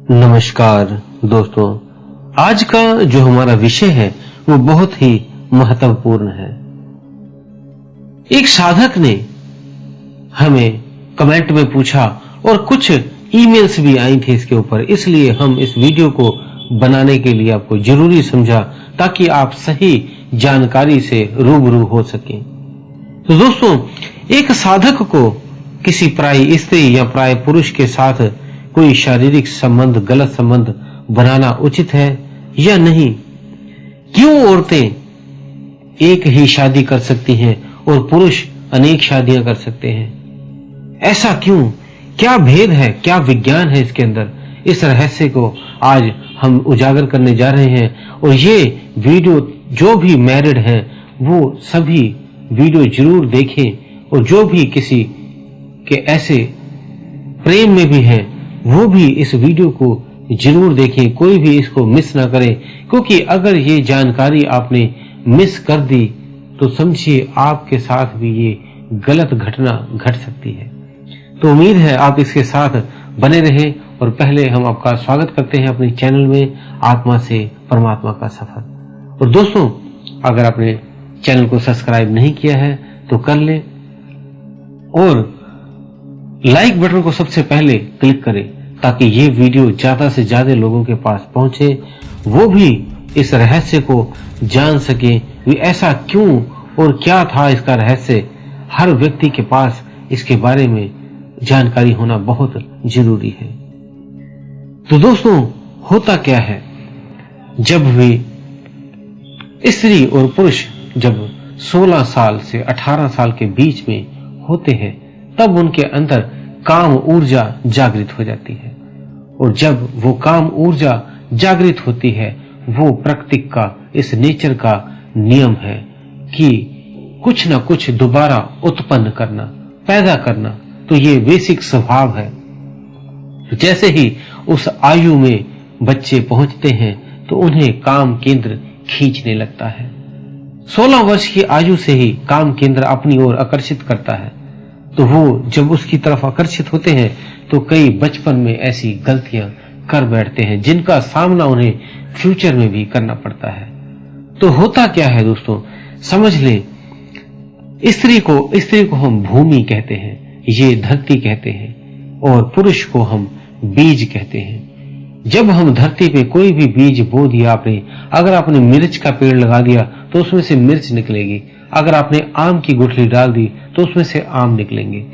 नमस्कार दोस्तों, आज का जो हमारा विषय है वो बहुत ही महत्वपूर्ण है। एक साधक ने हमें कमेंट में पूछा और कुछ ईमेल्स भी आई थी इसके ऊपर, इसलिए हम इस वीडियो को बनाने के लिए आपको जरूरी समझा ताकि आप सही जानकारी से रूबरू हो सकें। तो दोस्तों, एक साधक को किसी पराई स्त्री या पराये पुरुष के साथ कोई शारीरिक संबंध, गलत संबंध बनाना उचित है या नहीं? क्यों औरतें एक ही शादी कर सकती हैं और पुरुष अनेक शादियां कर सकते हैं? ऐसा क्यों? क्या भेद है, क्या विज्ञान है इसके अंदर? इस रहस्य को आज हम उजागर करने जा रहे हैं और ये वीडियो जो भी मैरिड हैं वो सभी वीडियो जरूर देखें और जो भी किसी के ऐसे प्रेम में भी हैं वो भी इस वीडियो को जरूर देखें, कोई भी इसको मिस ना करें, क्योंकि अगर ये जानकारी आपने मिस कर दी तो समझिए आपके साथ भी ये गलत घटना घट सकती है। तो उम्मीद है आप इसके साथ बने रहें और पहले हम आपका स्वागत करते हैं अपने चैनल में आत्मा से परमात्मा का सफर। और दोस्तों, अगर आपने चैनल को सब्सक्राइब नहीं किया है तो कर लें और लाइक बटन को सबसे पहले क्लिक करें ताकि ये वीडियो ज्यादा से ज्यादा लोगों के पास पहुंचे, वो भी इस रहस्य को जान सके कि ऐसा क्यों और क्या था इसका रहस्य। हर व्यक्ति के पास इसके बारे में जानकारी होना बहुत जरूरी है। तो दोस्तों, होता क्या है, जब भी स्त्री और पुरुष जब 16 साल से 18 साल के बीच में होते हैं तब उनके अंदर काम ऊर्जा जागृत हो जाती है और जब वो काम ऊर्जा जागृत होती है वो प्रकृति का, इस नेचर का नियम है कि कुछ ना कुछ दोबारा उत्पन्न करना, पैदा करना। तो ये बेसिक स्वभाव है। जैसे ही उस आयु में बच्चे पहुंचते हैं तो उन्हें काम केंद्र खींचने लगता है। 16 वर्ष की आयु से ही काम केंद्र अपनी ओर आकर्षित करता है। तो वो जब उसकी तरफ आकर्षित होते हैं तो कई बचपन में ऐसी गलतियां कर बैठते हैं जिनका सामना उन्हें फ्यूचर में भी करना पड़ता है। तो होता क्या है दोस्तों, समझ लें, स्त्री को हम भूमि कहते हैं, ये धरती कहते हैं, और पुरुष को हम बीज कहते हैं। जब हम धरती पे कोई भी बीज बो दिया आपने, अगर आपने मिर्च का पेड़ लगा दिया तो उसमें से मिर्च निकलेगी, अगर आपने आम की गुठली डाल दी तो उसमें से आम निकलेंगे।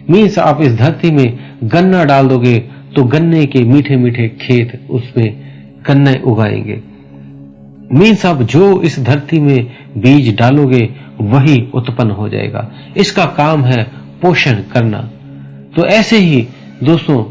मीन्स आप इस धरती में गन्ना डाल दोगे तो गन्ने के मीठे मीठे खेत उसमें गन्ने उगाएंगे। मीन्स आप जो इस धरती में बीज डालोगे वही उत्पन्न हो जाएगा। इसका काम है पोषण करना। तो ऐसे ही दोस्तों,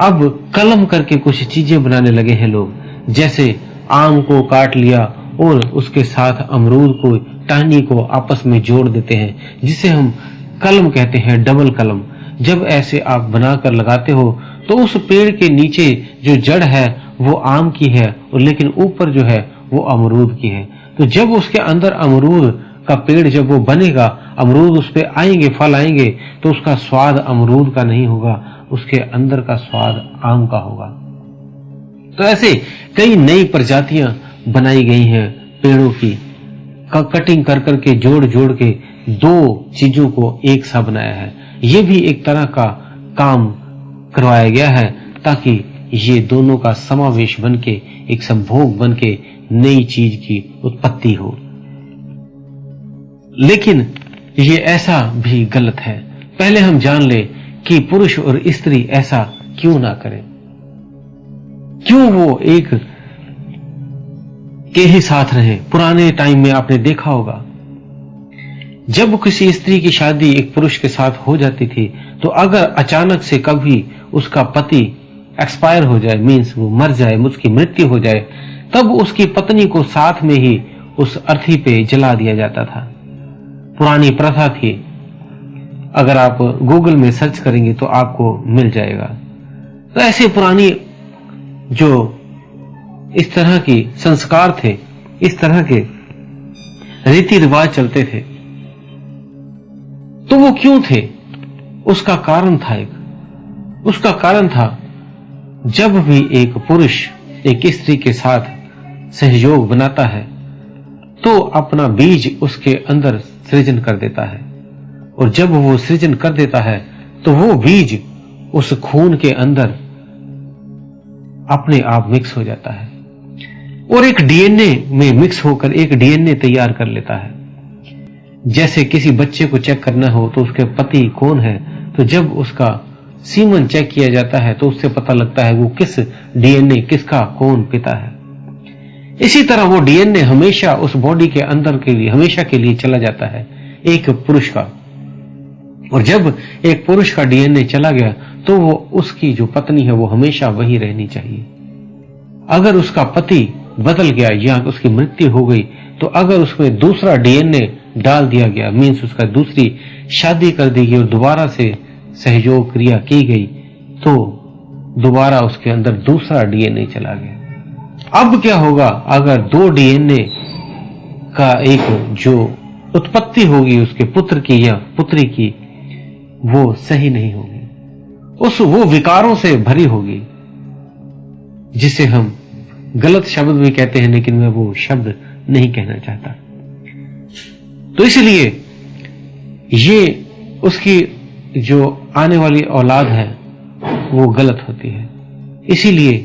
अब कलम करके कुछ चीजें बनाने लगे हैं लोग, जैसे आम को काट लिया और उसके साथ अमरूद को, टहनी को आपस में जोड़ देते हैं, जिसे हम कलम कहते हैं, डबल कलम। जब ऐसे आप बनाकर लगाते हो तो उस पेड़ के नीचे जो जड़ है वो आम की है और लेकिन ऊपर जो है वो अमरूद की है। तो जब उसके अंदर अमरूद का पेड़ जब वो बनेगा, अमरूद उस पे आएंगे, फल आएंगे, तो उसका स्वाद अमरूद का नहीं होगा, उसके अंदर का स्वाद आम का होगा। तो ऐसे कई नई प्रजातियां बनाई गई हैं पेड़ों की, कटिंग कर करके जोड़ जोड़ के दो चीजों को एक सा बनाया है। ये भी एक तरह का काम करवाया गया है ताकि ये दोनों का समावेश बनके एक संभोग बनके नई चीज की उत्पत्ति हो। लेकिन ये ऐसा भी गलत है। पहले हम जान ले कि पुरुष और स्त्री ऐसा क्यों ना करें, क्यों वो एक के ही साथ रहे। पुराने टाइम में आपने देखा होगा, जब किसी स्त्री की शादी एक पुरुष के साथ हो जाती थी तो अगर अचानक से कभी उसका पति एक्सपायर हो जाए, मीन्स वो मर जाए, उसकी मृत्यु हो जाए, तब उसकी पत्नी को साथ में ही उस अर्थी पे जला दिया जाता था। पुरानी प्रथा थी, अगर आप गूगल में सर्च करेंगे तो आपको मिल जाएगा। तो ऐसे पुरानी जो इस तरह की संस्कार थे, इस तरह के रीति रिवाज चलते थे, तो वो क्यों थे? उसका कारण था जब भी एक पुरुष एक स्त्री के साथ सहयोग बनाता है तो अपना बीज उसके अंदर सृजन कर देता है, और जब वो सृजन कर देता है तो वो बीज उस खून के अंदर अपने आप मिक्स हो जाता है और एक डीएनए में मिक्स होकर एक डीएनए तैयार कर लेता है। जैसे किसी बच्चे को चेक करना हो तो उसके पति कौन है, तो जब उसका सीमन चेक किया जाता है तो उससे पता लगता है वो किस डीएनए, किसका कौन पिता है। इसी तरह वो डीएनए हमेशा उस बॉडी के अंदर के लिए, हमेशा के लिए चला जाता है एक पुरुष का, और जब एक पुरुष का डीएनए चला गया तो वो उसकी जो पत्नी है वो हमेशा वही रहनी चाहिए। अगर उसका पति बदल गया या उसकी मृत्यु हो गई तो अगर उसमें दूसरा डीएनए डाल दिया गया, मीन्स उसका दूसरी शादी कर दी गई और दोबारा से सहयोग क्रिया की गई, तो दोबारा उसके अंदर दूसरा डीएनए चला गया। अब क्या होगा अगर दो डीएनए का एक जो उत्पत्ति होगी उसके पुत्र की या पुत्री की, वो सही नहीं होगी, वो विकारों से भरी होगी, जिसे हम गलत शब्द भी कहते हैं, लेकिन मैं वो शब्द नहीं कहना चाहता। तो इसलिए ये उसकी जो आने वाली औलाद है वो गलत होती है। इसीलिए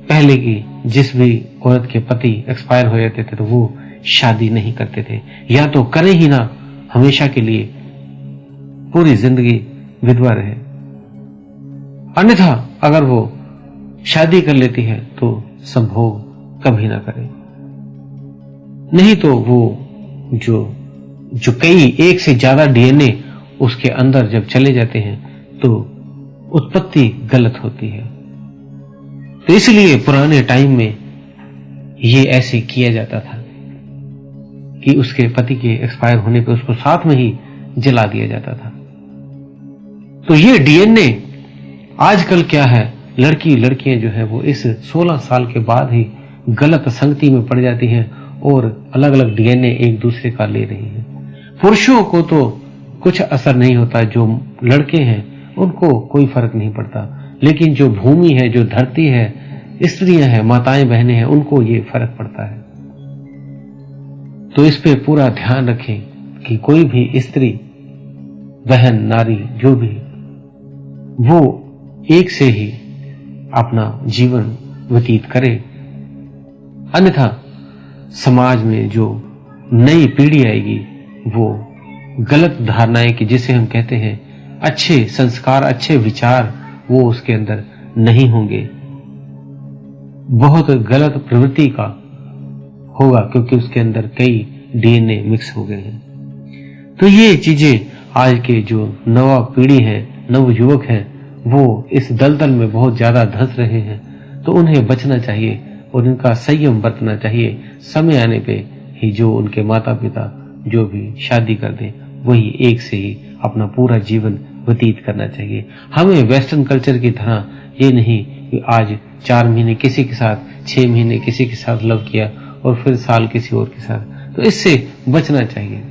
पहले की जिस भी औरत के पति एक्सपायर हो जाते थे तो वो शादी नहीं करते थे, या तो करें ही ना, हमेशा के लिए पूरी जिंदगी विधवा रहे। अन्यथा अगर वो शादी कर लेती है तो संभोग कभी ना करे, नहीं तो वो जो कई एक से ज्यादा डीएनए उसके अंदर जब चले जाते हैं तो उत्पत्ति गलत होती है। तो इसलिए पुराने टाइम में ये ऐसे किया जाता था कि उसके पति के एक्सपायर होने पे उसको साथ में ही जला दिया जाता था। तो ये डीएनए आजकल क्या है, लड़कियां जो है वो इस 16 साल के बाद ही गलत संगति में पड़ जाती हैं और अलग अलग डीएनए एक दूसरे का ले रही हैं। पुरुषों को तो कुछ असर नहीं होता, जो लड़के हैं उनको कोई फर्क नहीं पड़ता, लेकिन जो भूमि है, जो धरती है, स्त्रियां हैं, माताएं बहनें हैं, उनको ये फर्क पड़ता है। तो इस पे पूरा ध्यान रखें कि कोई भी स्त्री, बहन, नारी जो भी, वो एक से ही अपना जीवन व्यतीत करे, अन्यथा समाज में जो नई पीढ़ी आएगी वो गलत धारणाएं की, जिसे हम कहते हैं अच्छे संस्कार, अच्छे विचार, वो उसके अंदर नहीं होंगे, बहुत गलत प्रवृत्ति का होगा, क्योंकि उसके अंदर कई डीएनए मिक्स हो गए हैं। तो ये चीजें आज के जो नवा पीढ़ी है, नव युवक हैं, वो इस दलदल में बहुत ज्यादा धंस रहे हैं, तो उन्हें बचना चाहिए और इनका संयम बरतना चाहिए। समय आने पे ही जो उनके माता पिता जो भी शादी कर दें, वही एक से ही अपना पूरा जीवन व्यतीत करना चाहिए। हमें वेस्टर्न कल्चर की तरह ये नहीं कि आज 4 महीने किसी के साथ, 6 महीने किसी के साथ लव किया और फिर साल किसी और के साथ, तो इससे बचना चाहिए।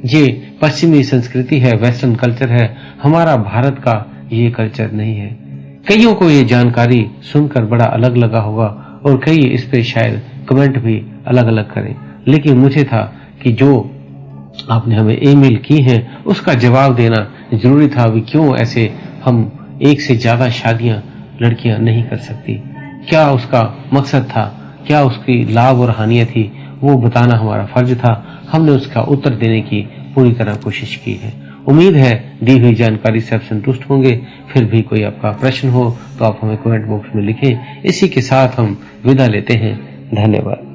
ये पश्चिमी संस्कृति है, वेस्टर्न कल्चर है, हमारा भारत का ये कल्चर नहीं है। कईयों को ये जानकारी सुनकर बड़ा अलग लगा होगा और कई इस पे शायद कमेंट भी अलग अलग करें, लेकिन मुझे था कि जो आपने हमें ईमेल की है उसका जवाब देना जरूरी था। अभी क्यों ऐसे हम एक से ज्यादा शादियां लड़कियां नहीं कर सकती, क्या उसका मकसद था, क्या उसकी लाभ और हानियां थी, वो बताना हमारा फर्ज था। हमने उसका उत्तर देने की पूरी तरह कोशिश की है। उम्मीद है दी हुई जानकारी से आप संतुष्ट होंगे। फिर भी कोई आपका प्रश्न हो तो आप हमें कमेंट बॉक्स में लिखें। इसी के साथ हम विदा लेते हैं। धन्यवाद।